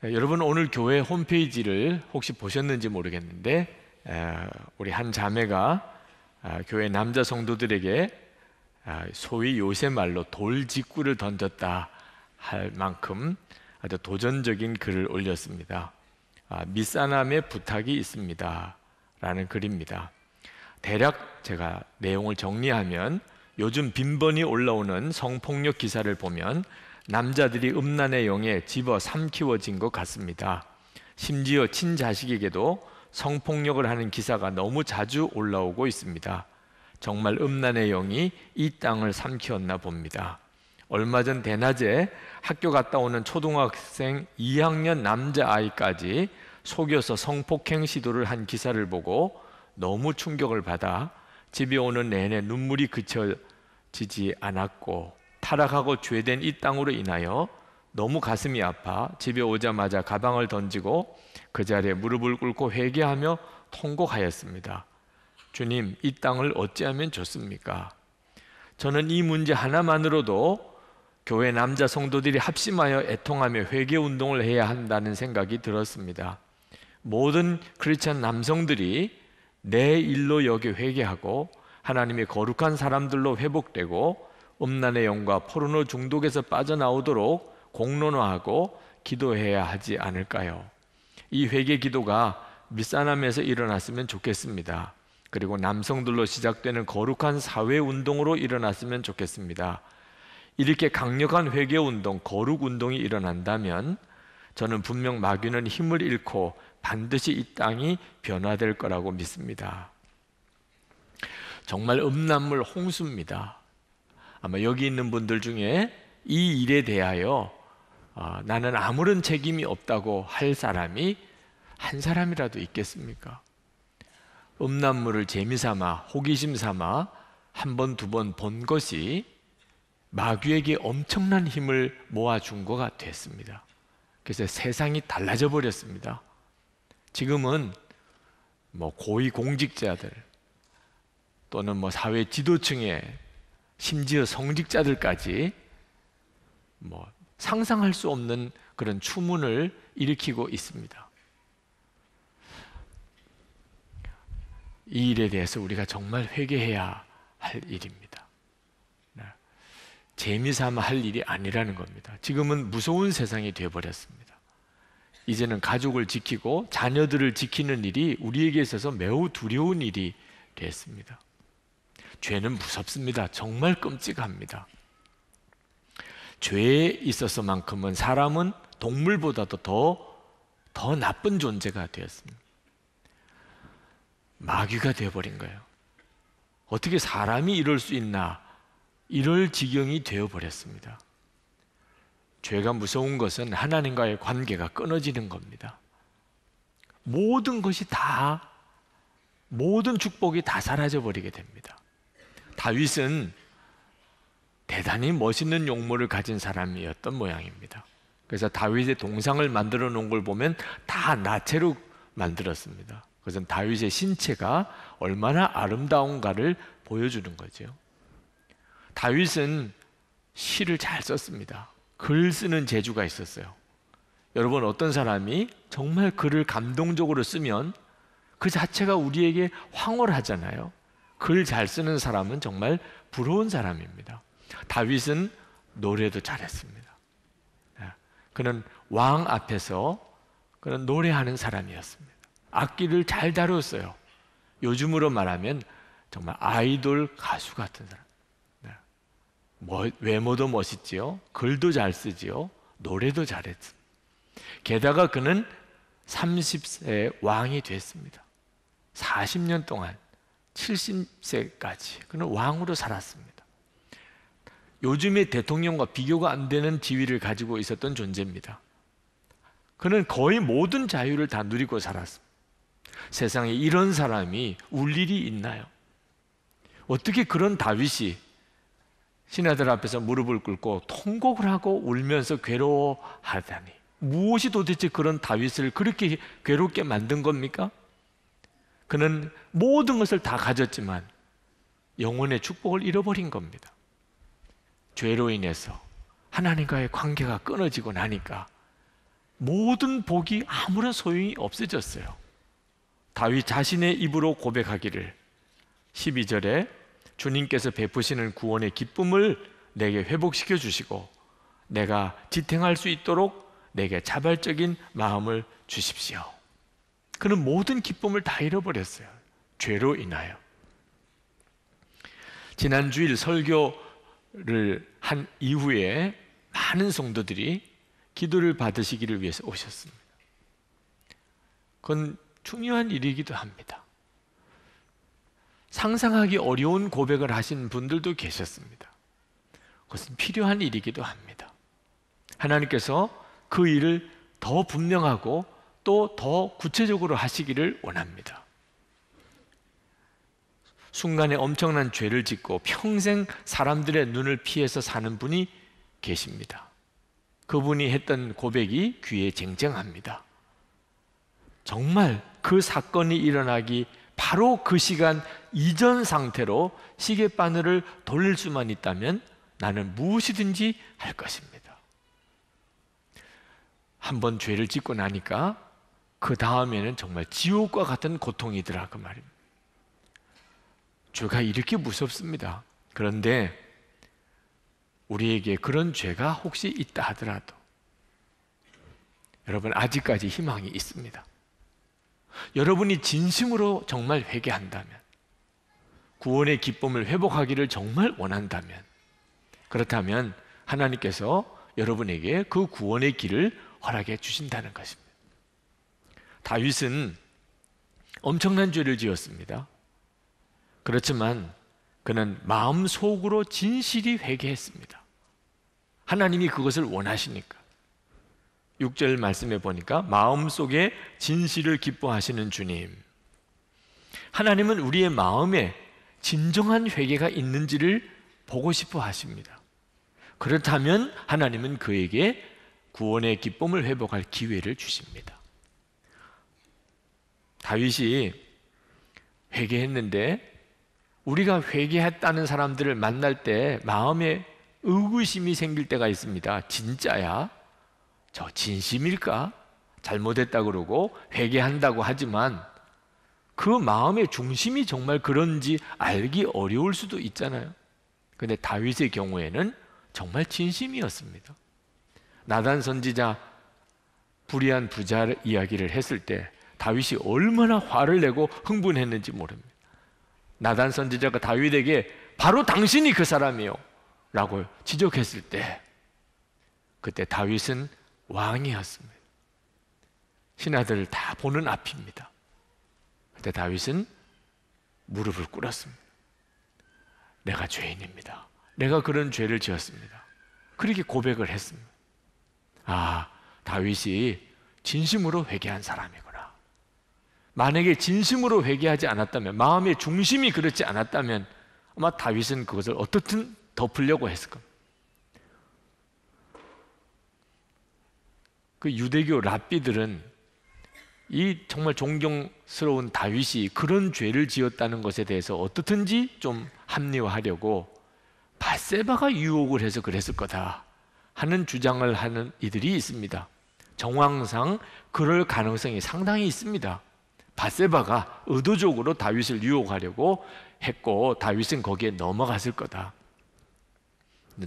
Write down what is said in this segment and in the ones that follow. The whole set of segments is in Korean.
여러분 오늘 교회 홈페이지를 혹시 보셨는지 모르겠는데 우리 한 자매가 교회 남자 성도들에게 소위 요새 말로 돌직구를 던졌다 할 만큼 아주 도전적인 글을 올렸습니다. 밑사람의 부탁이 있습니다 라는 글입니다. 대략 제가 내용을 정리하면 요즘 빈번히 올라오는 성폭력 기사를 보면 남자들이 음란의 영에 집어 삼키워진 것 같습니다. 심지어 친자식에게도 성폭력을 하는 기사가 너무 자주 올라오고 있습니다. 정말 음란의 영이 이 땅을 삼키웠나 봅니다. 얼마 전 대낮에 학교 갔다 오는 초등학생 2학년 남자아이까지 속여서 성폭행 시도를 한 기사를 보고 너무 충격을 받아 집에 오는 내내 눈물이 그쳐지지 않았고, 타락하고 죄된 이 땅으로 인하여 너무 가슴이 아파 집에 오자마자 가방을 던지고 그 자리에 무릎을 꿇고 회개하며 통곡하였습니다. 주님, 이 땅을 어찌하면 좋습니까? 저는 이 문제 하나만으로도 교회 남자 성도들이 합심하여 애통하며 회개 운동을 해야 한다는 생각이 들었습니다. 모든 크리스찬 남성들이 내 일로 여겨 회개하고 하나님의 거룩한 사람들로 회복되고 음란의 영과 포르노 중독에서 빠져나오도록 공론화하고 기도해야 하지 않을까요? 이 회개 기도가 밑사람에서 일어났으면 좋겠습니다. 그리고 남성들로 시작되는 거룩한 사회운동으로 일어났으면 좋겠습니다. 이렇게 강력한 회개운동, 거룩운동이 일어난다면 저는 분명 마귀는 힘을 잃고 반드시 이 땅이 변화될 거라고 믿습니다. 정말 음란물 홍수입니다. 아마 여기 있는 분들 중에 이 일에 대하여 나는 아무런 책임이 없다고 할 사람이 한 사람이라도 있겠습니까? 음란물을 재미삼아 호기심 삼아 한 번, 두 번 본 것이 마귀에게 엄청난 힘을 모아준 거가 됐습니다. 그래서 세상이 달라져 버렸습니다. 지금은 고위공직자들 또는 사회 지도층에 심지어 성직자들까지 상상할 수 없는 그런 추문을 일으키고 있습니다. 이 일에 대해서 우리가 정말 회개해야 할 일입니다. 재미삼아 할 일이 아니라는 겁니다. 지금은 무서운 세상이 되어버렸습니다. 이제는 가족을 지키고 자녀들을 지키는 일이 우리에게 있어서 매우 두려운 일이 됐습니다. 죄는 무섭습니다. 정말 끔찍합니다. 죄에 있어서만큼은 사람은 동물보다도 더 나쁜 존재가 되었습니다. 마귀가 되어버린 거예요. 어떻게 사람이 이럴 수 있나, 이럴 지경이 되어버렸습니다. 죄가 무서운 것은 하나님과의 관계가 끊어지는 겁니다. 모든 것이 모든 축복이 다 사라져버리게 됩니다. 다윗은 대단히 멋있는 용모를 가진 사람이었던 모양입니다. 그래서 다윗의 동상을 만들어 놓은 걸 보면 다 나체로 만들었습니다. 그것은 다윗의 신체가 얼마나 아름다운가를 보여주는 거죠. 다윗은 시를 잘 썼습니다. 글 쓰는 재주가 있었어요. 여러분, 어떤 사람이 정말 글을 감동적으로 쓰면 그 자체가 우리에게 황홀하잖아요. 글 잘 쓰는 사람은 정말 부러운 사람입니다. 다윗은 노래도 잘했습니다. 그는 왕 앞에서 그는 노래하는 사람이었습니다. 악기를 잘 다뤘어요. 요즘으로 말하면 정말 아이돌 가수 같은 사람. 외모도 멋있지요, 글도 잘 쓰지요, 노래도 잘했습니다. 게다가 그는 30세 왕이 됐습니다. 40년 동안 70세까지 그는 왕으로 살았습니다. 요즘의 대통령과 비교가 안 되는 지위를 가지고 있었던 존재입니다. 그는 거의 모든 자유를 다 누리고 살았습니다. 세상에 이런 사람이 울 일이 있나요? 어떻게 그런 다윗이 신하들 앞에서 무릎을 꿇고 통곡을 하고 울면서 괴로워하다니, 무엇이 도대체 그런 다윗을 그렇게 괴롭게 만든 겁니까? 그는 모든 것을 다 가졌지만 영혼의 축복을 잃어버린 겁니다. 죄로 인해서 하나님과의 관계가 끊어지고 나니까 모든 복이 아무런 소용이 없어졌어요. 다윗 자신의 입으로 고백하기를 12절에 주님께서 베푸시는 구원의 기쁨을 내게 회복시켜 주시고 내가 지탱할 수 있도록 내게 자발적인 마음을 주십시오. 그는 모든 기쁨을 다 잃어버렸어요. 죄로 인하여. 지난 주일 설교를 한 이후에 많은 성도들이 기도를 받으시기를 위해서 오셨습니다. 그건 중요한 일이기도 합니다. 상상하기 어려운 고백을 하신 분들도 계셨습니다. 그것은 필요한 일이기도 합니다. 하나님께서 그 일을 더 분명하고 또 더 구체적으로 하시기를 원합니다. 순간에 엄청난 죄를 짓고 평생 사람들의 눈을 피해서 사는 분이 계십니다. 그분이 했던 고백이 귀에 쟁쟁합니다. 정말 그 사건이 일어나기 바로 그 시간 이전 상태로 시계바늘을 돌릴 수만 있다면 나는 무엇이든지 할 것입니다. 한번 죄를 짓고 나니까 그 다음에는 정말 지옥과 같은 고통이더라 그 말입니다. 죄가 이렇게 무섭습니다. 그런데 우리에게 그런 죄가 혹시 있다 하더라도 여러분 아직까지 희망이 있습니다. 여러분이 진심으로 정말 회개한다면, 구원의 기쁨을 회복하기를 정말 원한다면, 그렇다면 하나님께서 여러분에게 그 구원의 길을 허락해 주신다는 것입니다. 다윗은 엄청난 죄를 지었습니다. 그렇지만 그는 마음속으로 진실이 회개했습니다. 하나님이 그것을 원하시니까. 6절 말씀에 보니까 마음속에 진실을 기뻐하시는 주님. 하나님은 우리의 마음에 진정한 회개가 있는지를 보고 싶어 하십니다. 그렇다면 하나님은 그에게 구원의 기쁨을 회복할 기회를 주십니다. 다윗이 회개했는데 우리가 회개했다는 사람들을 만날 때 마음에 의구심이 생길 때가 있습니다. 진짜야? 저 진심일까? 잘못했다 그러고 회개한다고 하지만 그 마음의 중심이 정말 그런지 알기 어려울 수도 있잖아요. 그런데 다윗의 경우에는 정말 진심이었습니다. 나단 선지자 불의한 부자 이야기를 했을 때 다윗이 얼마나 화를 내고 흥분했는지 모릅니다. 나단 선지자가 다윗에게 바로 당신이 그 사람이요 라고 지적했을 때 그때 다윗은 왕이었습니다. 신하들을 다 보는 앞입니다. 그때 다윗은 무릎을 꿇었습니다. 내가 죄인입니다. 내가 그런 죄를 지었습니다. 그렇게 고백을 했습니다. 아, 다윗이 진심으로 회개한 사람이구나. 만약에 진심으로 회개하지 않았다면, 마음의 중심이 그렇지 않았다면 아마 다윗은 그것을 어떻든 덮으려고 했을 겁니다. 그 유대교 랍비들은 이 정말 존경스러운 다윗이 그런 죄를 지었다는 것에 대해서 어떻든지 좀 합리화하려고 밧세바가 유혹을 해서 그랬을 거다 하는 주장을 하는 이들이 있습니다. 정황상 그럴 가능성이 상당히 있습니다. 밧세바가 의도적으로 다윗을 유혹하려고 했고 다윗은 거기에 넘어갔을 거다.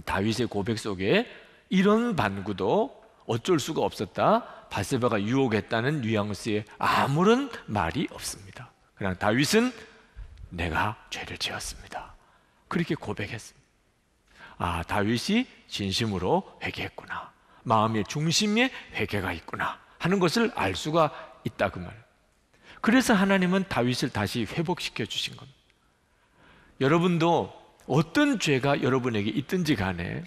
다윗의 고백 속에 이런 반구도 어쩔 수가 없었다. 밧세바가 유혹했다는 뉘앙스에 아무런 말이 없습니다. 그냥 다윗은 내가 죄를 지었습니다. 그렇게 고백했습니다. 아, 다윗이 진심으로 회개했구나. 마음의 중심에 회개가 있구나 하는 것을 알 수가 있다 그 말. 그래서 하나님은 다윗을 다시 회복시켜 주신 겁니다. 여러분도 어떤 죄가 여러분에게 있든지 간에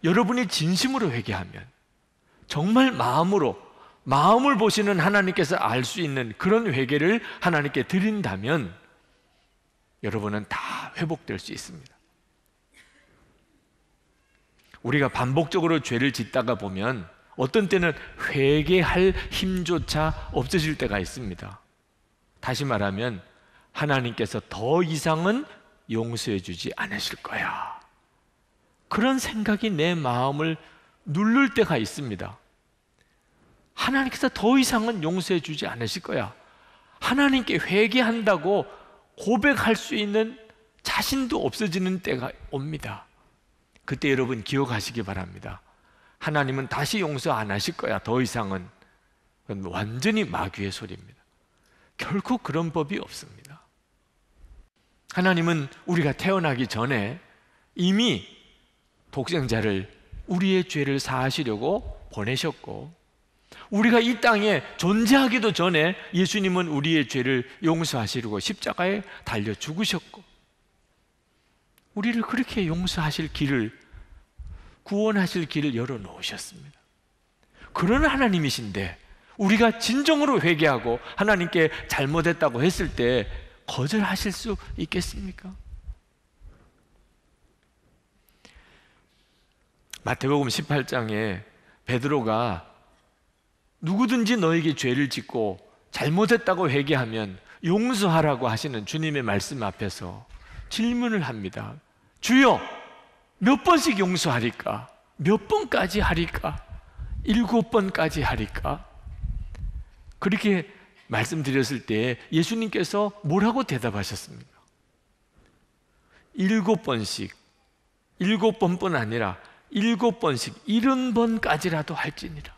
여러분이 진심으로 회개하면 정말 마음을 보시는 하나님께서 알 수 있는 그런 회개를 하나님께 드린다면 여러분은 다 회복될 수 있습니다. 우리가 반복적으로 죄를 짓다가 보면 어떤 때는 회개할 힘조차 없어질 때가 있습니다. 다시 말하면 하나님께서 더 이상은 용서해 주지 않으실 거야. 그런 생각이 내 마음을 누를 때가 있습니다. 하나님께서 더 이상은 용서해 주지 않으실 거야. 하나님께 회개한다고 고백할 수 있는 자신도 없어지는 때가 옵니다. 그때 여러분 기억하시기 바랍니다. 하나님은 다시 용서 안 하실 거야. 더 이상은. 그건 완전히 마귀의 소리입니다. 결코 그런 법이 없습니다. 하나님은 우리가 태어나기 전에 이미 독생자를 우리의 죄를 사하시려고 보내셨고, 우리가 이 땅에 존재하기도 전에 예수님은 우리의 죄를 용서하시려고 십자가에 달려 죽으셨고, 우리를 그렇게 용서하실 길을, 구원하실 길을 열어놓으셨습니다. 그런 하나님이신데 우리가 진정으로 회개하고 하나님께 잘못했다고 했을 때 거절하실 수 있겠습니까? 마태복음 18장에 베드로가 누구든지 너에게 죄를 짓고 잘못했다고 회개하면 용서하라고 하시는 주님의 말씀 앞에서 질문을 합니다. 주여, 몇 번씩 용서하리까? 몇 번까지 하리까? 7번까지 하리까? 그렇게 말씀드렸을 때 예수님께서 뭐라고 대답하셨습니까? 7번씩, 7번뿐 아니라 7번씩, 70번까지라도 할지니라.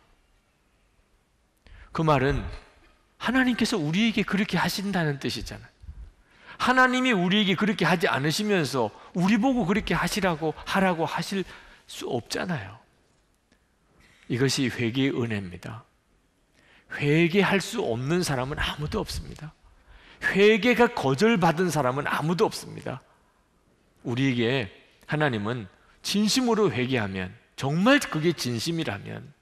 그 말은 하나님께서 우리에게 그렇게 하신다는 뜻이잖아요. 하나님이 우리에게 그렇게 하지 않으시면서 우리 보고 그렇게 하시라고 하라고 하실 수 없잖아요. 이것이 회개의 은혜입니다. 회개할 수 없는 사람은 아무도 없습니다. 회개가 거절받은 사람은 아무도 없습니다. 우리에게 하나님은 진심으로 회개하면, 정말 그게 진심이라면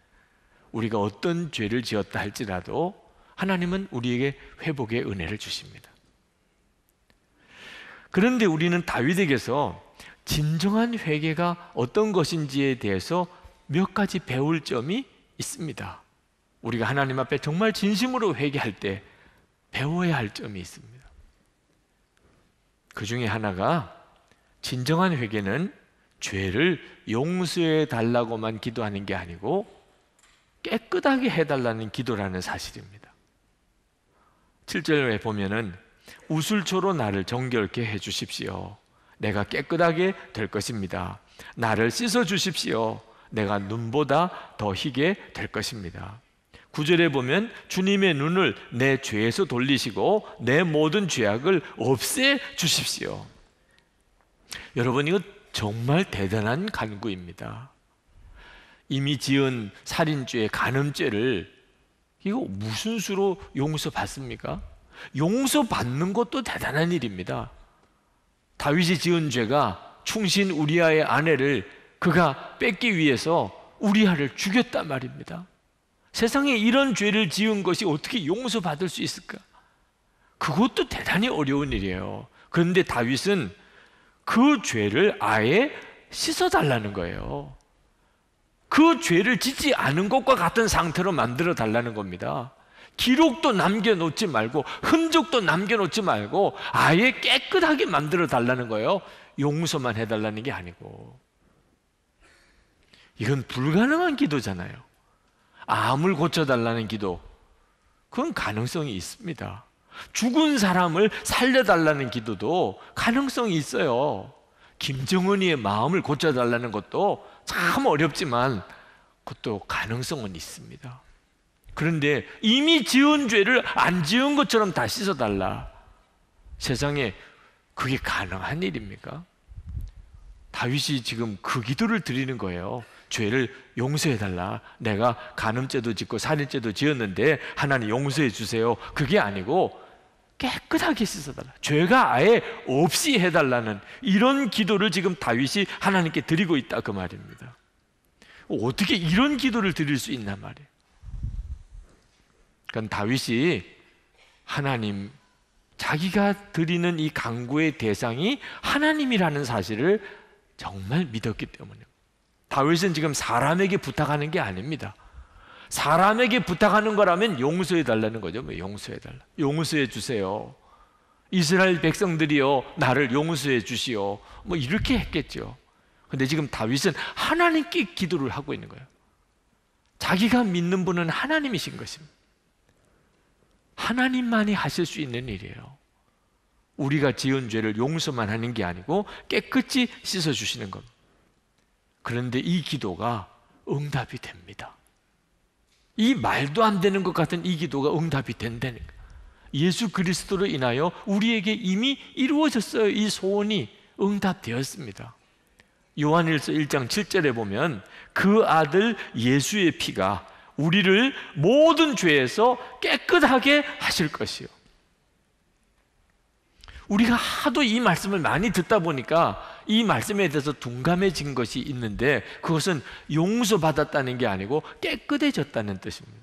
우리가 어떤 죄를 지었다 할지라도 하나님은 우리에게 회복의 은혜를 주십니다. 그런데 우리는 다윗에게서 진정한 회개가 어떤 것인지에 대해서 몇 가지 배울 점이 있습니다. 우리가 하나님 앞에 정말 진심으로 회개할 때 배워야 할 점이 있습니다. 그 중에 하나가, 진정한 회개는 죄를 용서해 달라고만 기도하는 게 아니고 깨끗하게 해달라는 기도라는 사실입니다. 7절에 보면은 우슬초로 나를 정결케 해주십시오. 내가 깨끗하게 될 것입니다. 나를 씻어주십시오. 내가 눈보다 더 희게 될 것입니다. 9절에 보면 주님의 눈을 내 죄에서 돌리시고 내 모든 죄악을 없애 주십시오. 여러분, 이거 정말 대단한 간구입니다. 이미 지은 살인죄, 간음죄를 이거 무슨 수로 용서받습니까? 용서받는 것도 대단한 일입니다. 다윗이 지은 죄가 충신 우리아의 아내를 그가 뺏기 위해서 우리아를 죽였단 말입니다. 세상에 이런 죄를 지은 것이 어떻게 용서받을 수 있을까? 그것도 대단히 어려운 일이에요. 그런데 다윗은 그 죄를 아예 씻어달라는 거예요. 그 죄를 짓지 않은 것과 같은 상태로 만들어 달라는 겁니다. 기록도 남겨놓지 말고, 흔적도 남겨놓지 말고 아예 깨끗하게 만들어 달라는 거예요. 용서만 해달라는 게 아니고. 이건 불가능한 기도잖아요. 암을 고쳐달라는 기도, 그건 가능성이 있습니다. 죽은 사람을 살려달라는 기도도 가능성이 있어요. 김정은이의 마음을 고쳐달라는 것도 참 어렵지만 그것도 가능성은 있습니다. 그런데 이미 지은 죄를 안 지은 것처럼 다 씻어달라, 세상에 그게 가능한 일입니까? 다윗이 지금 그 기도를 드리는 거예요. 죄를 용서해달라. 내가 간음죄도 짓고 살인죄도 지었는데 하나님 용서해 주세요. 그게 아니고 깨끗하게 씻어달라, 죄가 아예 없이 해달라는 이런 기도를 지금 다윗이 하나님께 드리고 있다, 그 말입니다. 어떻게 이런 기도를 드릴 수 있나 말이에요. 그러니까 다윗이 하나님, 자기가 드리는 이 간구의 대상이 하나님이라는 사실을 정말 믿었기 때문에, 다윗은 지금 사람에게 부탁하는 게 아닙니다. 사람에게 부탁하는 거라면 용서해 달라는 거죠. 뭐 용서해 달라, 용서해 주세요. 이스라엘 백성들이여 나를 용서해 주시오, 뭐 이렇게 했겠죠. 근데 지금 다윗은 하나님께 기도를 하고 있는 거예요. 자기가 믿는 분은 하나님이신 것입니다. 하나님만이 하실 수 있는 일이에요. 우리가 지은 죄를 용서만 하는 게 아니고 깨끗이 씻어주시는 겁니다. 그런데 이 기도가 응답이 됩니다. 이 말도 안 되는 것 같은 이 기도가 응답이 된다는 거예요. 예수 그리스도로 인하여 우리에게 이미 이루어졌어요. 이 소원이 응답되었습니다. 요한일서 1장 7절에 보면 그 아들 예수의 피가 우리를 모든 죄에서 깨끗하게 하실 것이요. 우리가 하도 이 말씀을 많이 듣다 보니까 이 말씀에 대해서 둔감해진 것이 있는데, 그것은 용서받았다는 게 아니고 깨끗해졌다는 뜻입니다.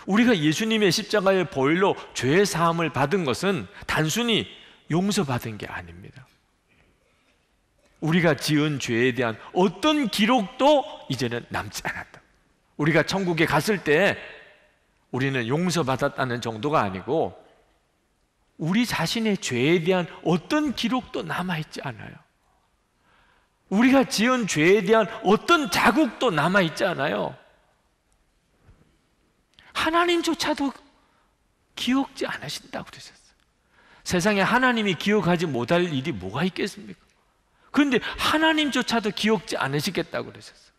우리가 예수님의 십자가의 보혈로 죄 사함을 받은 것은 단순히 용서받은 게 아닙니다. 우리가 지은 죄에 대한 어떤 기록도 이제는 남지 않았다. 우리가 천국에 갔을 때 우리는 용서받았다는 정도가 아니고 우리 자신의 죄에 대한 어떤 기록도 남아있지 않아요. 우리가 지은 죄에 대한 어떤 자국도 남아있지 않아요. 하나님조차도 기억지 않으신다고 그러셨어요. 세상에 하나님이 기억하지 못할 일이 뭐가 있겠습니까? 그런데 하나님조차도 기억지 않으시겠다고 그러셨어요.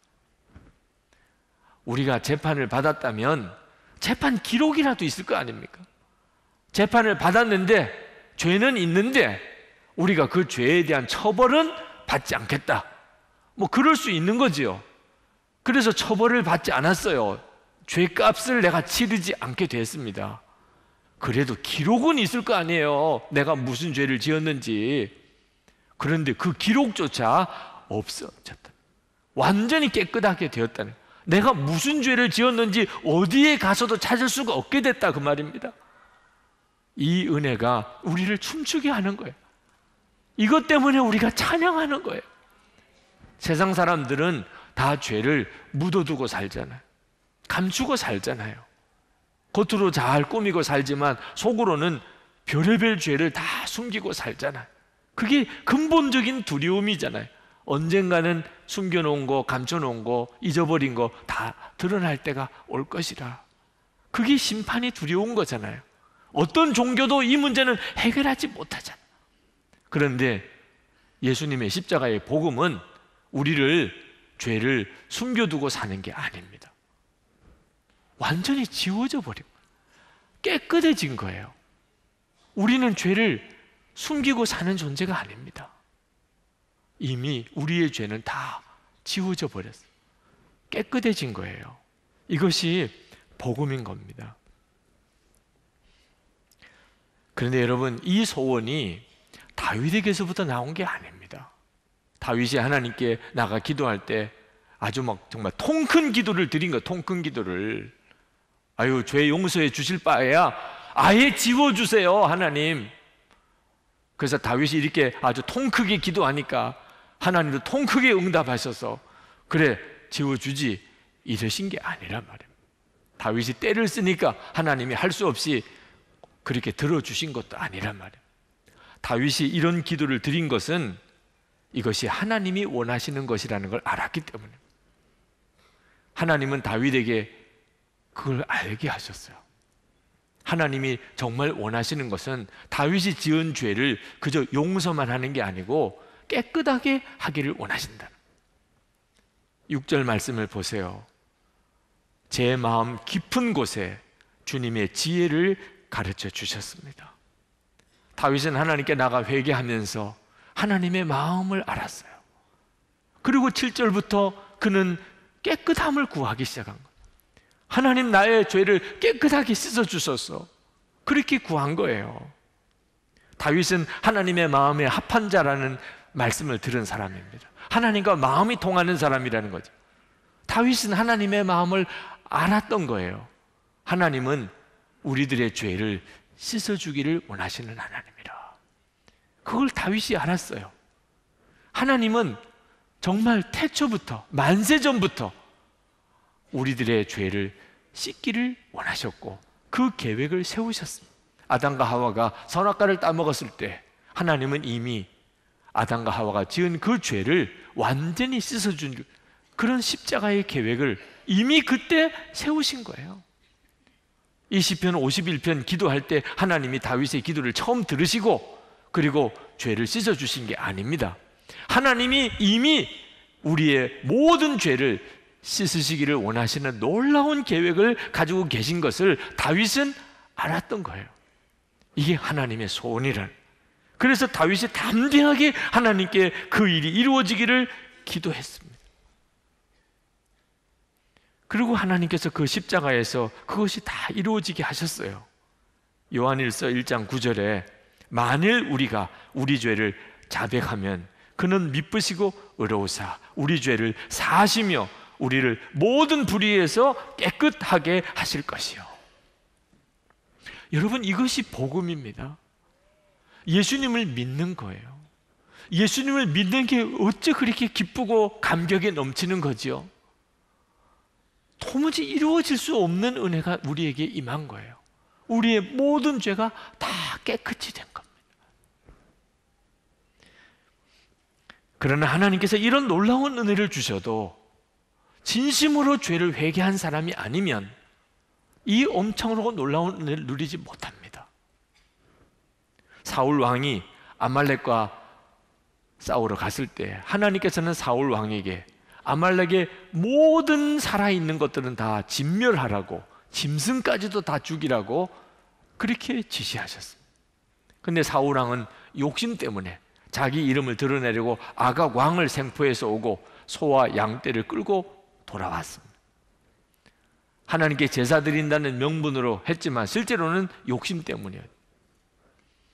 우리가 재판을 받았다면 재판 기록이라도 있을 거 아닙니까? 재판을 받았는데 죄는 있는데 우리가 그 죄에 대한 처벌은 받지 않겠다, 뭐 그럴 수 있는 거지요. 그래서 처벌을 받지 않았어요. 죄값을 내가 치르지 않게 됐습니다. 그래도 기록은 있을 거 아니에요. 내가 무슨 죄를 지었는지. 그런데 그 기록조차 없어졌다. 완전히 깨끗하게 되었다는, 내가 무슨 죄를 지었는지 어디에 가서도 찾을 수가 없게 됐다, 그 말입니다. 이 은혜가 우리를 춤추게 하는 거예요. 이것 때문에 우리가 찬양하는 거예요. 세상 사람들은 다 죄를 묻어두고 살잖아요. 감추고 살잖아요. 겉으로 잘 꾸미고 살지만 속으로는 별의별 죄를 다 숨기고 살잖아요. 그게 근본적인 두려움이잖아요. 언젠가는 숨겨놓은 거, 감춰놓은 거, 잊어버린 거 다 드러날 때가 올 것이라. 그게 심판이 두려운 거잖아요. 어떤 종교도 이 문제는 해결하지 못하잖아요. 그런데 예수님의 십자가의 복음은 우리를 죄를 숨겨두고 사는 게 아닙니다. 완전히 지워져 버린 거예요. 깨끗해진 거예요. 우리는 죄를 숨기고 사는 존재가 아닙니다. 이미 우리의 죄는 다 지워져 버렸어요. 깨끗해진 거예요. 이것이 복음인 겁니다. 그런데 여러분, 이 소원이 다윗에게서부터 나온 게 아닙니다. 다윗이 하나님께 나가 기도할 때 아주 막 정말 통 큰 기도를 드린 거예요. 통 큰 기도를. 아유, 죄 용서해 주실 바에야 아예 지워주세요, 하나님. 그래서 다윗이 이렇게 아주 통 크게 기도하니까 하나님도 통 크게 응답하셔서 그래, 지워주지, 이러신 게 아니란 말이에요. 다윗이 때를 쓰니까 하나님이 할 수 없이 그렇게 들어주신 것도 아니란 말이에요. 다윗이 이런 기도를 드린 것은 이것이 하나님이 원하시는 것이라는 걸 알았기 때문에, 하나님은 다윗에게 그걸 알게 하셨어요. 하나님이 정말 원하시는 것은 다윗이 지은 죄를 그저 용서만 하는 게 아니고 깨끗하게 하기를 원하신다. 6절 말씀을 보세요. 제 마음 깊은 곳에 주님의 지혜를 가르쳐 주셨습니다. 다윗은 하나님께 나가 회개하면서 하나님의 마음을 알았어요. 그리고 7절부터 그는 깨끗함을 구하기 시작한 거예요. 하나님, 나의 죄를 깨끗하게 씻어주소서, 그렇게 구한 거예요. 다윗은 하나님의 마음에 합한 자라는 말씀을 들은 사람입니다. 하나님과 마음이 통하는 사람이라는 거죠. 다윗은 하나님의 마음을 알았던 거예요. 하나님은 우리들의 죄를 씻어주기를 원하시는 하나님이라. 그걸 다윗이 알았어요. 하나님은 정말 태초부터, 만세전부터 우리들의 죄를 씻기를 원하셨고 그 계획을 세우셨습니다. 아담과 하와가 선악과를 따먹었을 때 하나님은 이미 아담과 하와가 지은 그 죄를 완전히 씻어준 그런 십자가의 계획을 이미 그때 세우신 거예요. 이 시편 51편 기도할 때 하나님이 다윗의 기도를 처음 들으시고 그리고 죄를 씻어주신 게 아닙니다. 하나님이 이미 우리의 모든 죄를 씻으시기를 원하시는 놀라운 계획을 가지고 계신 것을 다윗은 알았던 거예요. 이게 하나님의 소원이란. 그래서 다윗이 담대하게 하나님께 그 일이 이루어지기를 기도했습니다. 그리고 하나님께서 그 십자가에서 그것이 다 이루어지게 하셨어요. 요한일서 1장 9절에 만일 우리가 우리 죄를 자백하면 그는 미쁘시고 의로우사 우리 죄를 사하시며 우리를 모든 불의에서 깨끗하게 하실 것이요. 여러분, 이것이 복음입니다. 예수님을 믿는 거예요. 예수님을 믿는 게 어찌 그렇게 기쁘고 감격에 넘치는 거죠? 도무지 이루어질 수 없는 은혜가 우리에게 임한 거예요. 우리의 모든 죄가 다 깨끗이 된 겁니다. 그러나 하나님께서 이런 놀라운 은혜를 주셔도 진심으로 죄를 회개한 사람이 아니면 이 엄청나고 놀라운 은혜를 누리지 못합니다. 사울 왕이 아말렉과 싸우러 갔을 때 하나님께서는 사울 왕에게 아말렉의 모든 살아있는 것들은 다 진멸하라고, 짐승까지도 다 죽이라고 그렇게 지시하셨습니다. 근데 사울 왕은 욕심 때문에 자기 이름을 드러내려고 아각 왕을 생포해서 오고 소와 양떼를 끌고 돌아왔습니다. 하나님께 제사 드린다는 명분으로 했지만 실제로는 욕심 때문이에요.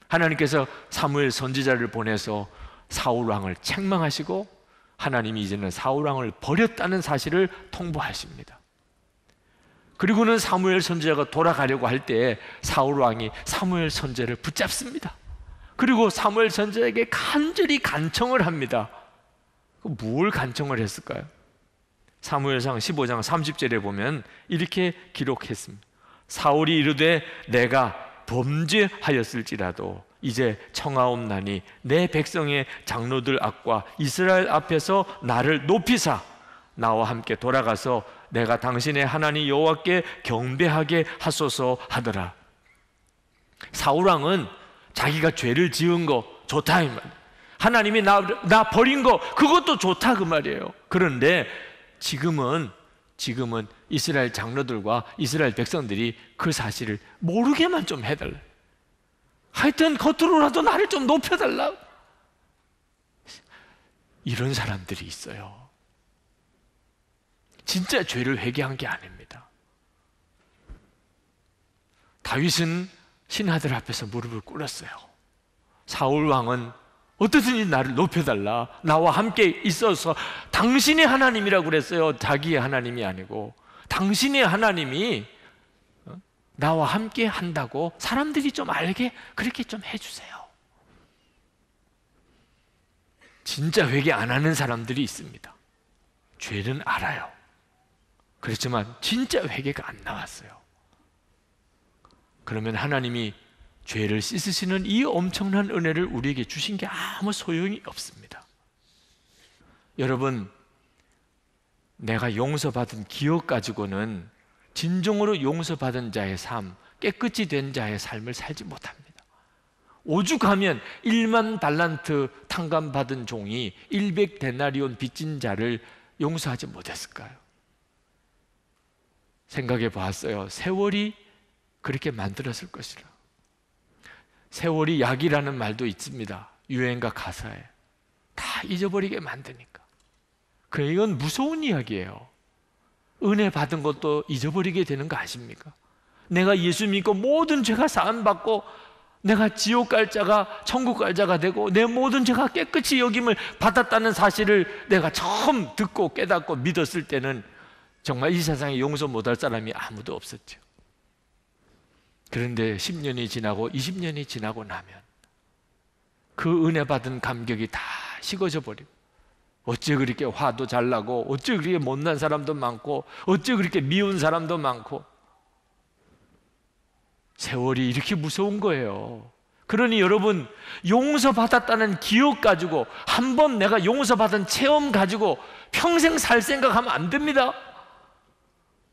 하나님께서 사무엘 선지자를 보내서 사울 왕을 책망하시고 하나님이 이제는 사울 왕을 버렸다는 사실을 통보하십니다. 그리고는 사무엘 선지자가 돌아가려고 할 때 사울 왕이 사무엘 선지자를 붙잡습니다. 그리고 사무엘 선지자에게 간절히 간청을 합니다. 뭘 간청을 했을까요? 사무엘상 15장 30절에 보면 이렇게 기록했습니다. 사울이 이르되 내가 범죄하였을지라도 이제 청하옵나니 내 백성의 장로들 앞과 이스라엘 앞에서 나를 높이사 나와 함께 돌아가서 내가 당신의 하나님 여호와께 경배하게 하소서 하더라. 사울왕은 자기가 죄를 지은 거 좋다 이 말, 하나님이 나 버린 거 그것도 좋다 그 말이에요. 그런데 지금은 이스라엘 장로들과 이스라엘 백성들이 그 사실을 모르게만 좀 해달라. 하여튼 겉으로라도 나를 좀 높여달라. 이런 사람들이 있어요. 진짜 죄를 회개한 게 아닙니다. 다윗은 신하들 앞에서 무릎을 꿇었어요. 사울 왕은 어떻든지 나를 높여달라, 나와 함께 있어서 당신의 하나님이라고 그랬어요. 자기의 하나님이 아니고 당신의 하나님이 나와 함께 한다고 사람들이 좀 알게 그렇게 좀 해주세요. 진짜 회개 안 하는 사람들이 있습니다. 죄는 알아요. 그렇지만 진짜 회개가 안 나왔어요. 그러면 하나님이 죄를 씻으시는 이 엄청난 은혜를 우리에게 주신 게 아무 소용이 없습니다. 여러분, 내가 용서받은 기억 가지고는 진정으로 용서받은 자의 삶, 깨끗이 된 자의 삶을 살지 못합니다. 오죽하면 1만 달란트 탕감받은 종이 100데나리온 빚진 자를 용서하지 못했을까요? 생각해 봤어요. 세월이 그렇게 만들었을 것이라. 세월이 약이라는 말도 있습니다. 유행가 가사에. 다 잊어버리게 만드니까. 이건 무서운 이야기예요. 은혜 받은 것도 잊어버리게 되는 거 아십니까? 내가 예수 믿고 모든 죄가 사함받고 내가 지옥 갈 자가 천국 갈 자가 되고 내 모든 죄가 깨끗이 여김을 받았다는 사실을 내가 처음 듣고 깨닫고 믿었을 때는 정말 이 세상에 용서 못할 사람이 아무도 없었죠. 그런데 10년이 지나고 20년이 지나고 나면 그 은혜 받은 감격이 다 식어져 버리고, 어째 그렇게 화도 잘 나고, 어째 그렇게 못난 사람도 많고, 어째 그렇게 미운 사람도 많고. 세월이 이렇게 무서운 거예요. 그러니 여러분, 용서받았다는 기억 가지고, 한 번 내가 용서받은 체험 가지고 평생 살 생각하면 안 됩니다.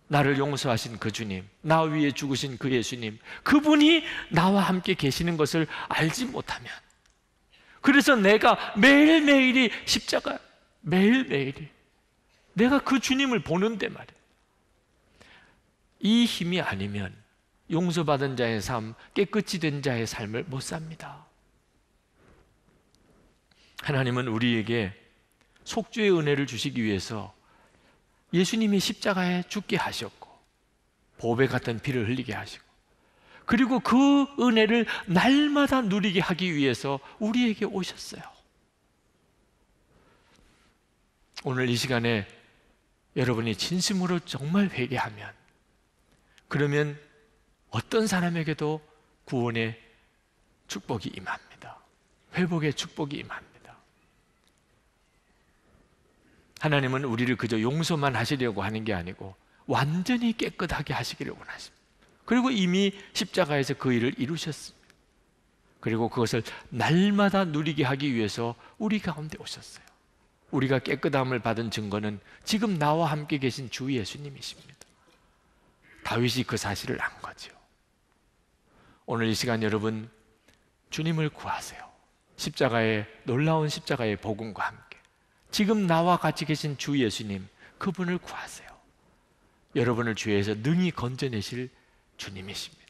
나를 용서하신 그 주님, 나 위에 죽으신 그 예수님, 그분이 나와 함께 계시는 것을 알지 못하면, 그래서 내가 매일매일이 십자가, 매일매일이 내가 그 주님을 보는데 말이에요. 이 힘이 아니면 용서받은 자의 삶, 깨끗이 된 자의 삶을 못 삽니다. 하나님은 우리에게 속죄의 은혜를 주시기 위해서 예수님이 십자가에 죽게 하셨고, 보배 같은 피를 흘리게 하시고, 그리고 그 은혜를 날마다 누리게 하기 위해서 우리에게 오셨어요. 오늘 이 시간에 여러분이 진심으로 정말 회개하면, 그러면 어떤 사람에게도 구원의 축복이 임합니다. 회복의 축복이 임합니다. 하나님은 우리를 그저 용서만 하시려고 하는 게 아니고 완전히 깨끗하게 하시기를 원하십니다. 그리고 이미 십자가에서 그 일을 이루셨습니다. 그리고 그것을 날마다 누리게 하기 위해서 우리 가운데 오셨어요. 우리가 깨끗함을 받은 증거는 지금 나와 함께 계신 주 예수님이십니다. 다윗이 그 사실을 안 거죠. 오늘 이 시간 여러분, 주님을 구하세요. 십자가의, 놀라운 십자가의 복음과 함께 지금 나와 같이 계신 주 예수님, 그분을 구하세요. 여러분을 죄에서 능히 건져내실 주님이십니다.